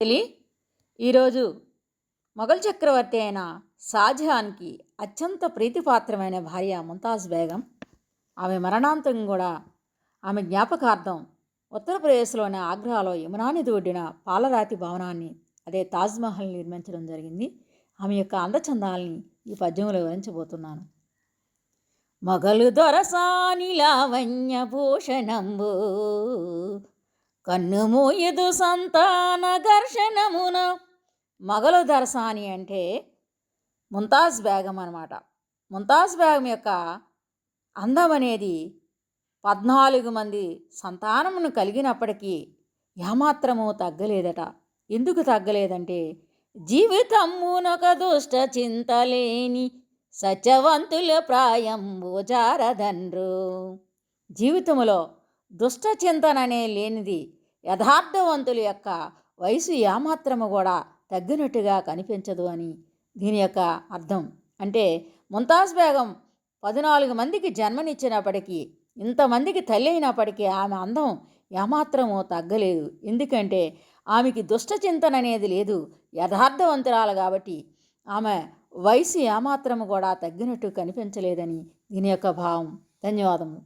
తెలి ఈరోజు మొఘల్ చక్రవర్తి అయిన షాజహాన్కి అత్యంత ప్రీతిపాత్రమైన భార్య ముంతాజ్ బేగం. ఆమె మరణాంతం కూడా ఆమె జ్ఞాపకార్థం ఉత్తరప్రదేశ్లోని ఆగ్రాలో యమునా నది ఒడ్డిన పాలరాతి భవనాన్ని, అదే తాజ్మహల్ నిర్మించడం జరిగింది. ఆమె యొక్క అందచందాలని ఈ పద్యంలో వివరించబోతున్నాను. మొఘలు దొరసాని లావణ్య భూషణంబు కన్నుమూయదు సంతాన ఘర్షణమున. మొఘలు దొరసాని అంటే ముంతాజ్ బేగం అన్నమాట. ముంతాజ్ బేగం యొక్క అందం అనేది 14 మంది సంతానమును కలిగినప్పటికీ ఏమాత్రము తగ్గలేదట. ఎందుకు తగ్గలేదంటే, జీవితమునొక దుష్ట చింతలేని సత్యవంతుల ప్రాయంబు జారదన్రు. జీవితంలో దుష్ట చింతననే లేనిది యథార్థవంతుల యొక్క వయసు ఏమాత్రము కూడా తగ్గినట్టుగా కనిపించదు అని దీని యొక్క అర్థం. అంటే ముంతాజ్ బేగం 14 మందికి జన్మనిచ్చినప్పటికీ, ఇంతమందికి తల్లి అయినప్పటికీ ఆమె అందం ఏమాత్రము తగ్గలేదు. ఎందుకంటే ఆమెకి దుష్ట చింతన అనేది లేదు, యథార్థవంతురాలు కాబట్టి ఆమె వయసు ఏమాత్రము కూడా తగ్గినట్టు కనిపించలేదని దీని యొక్క భావం. ధన్యవాదము.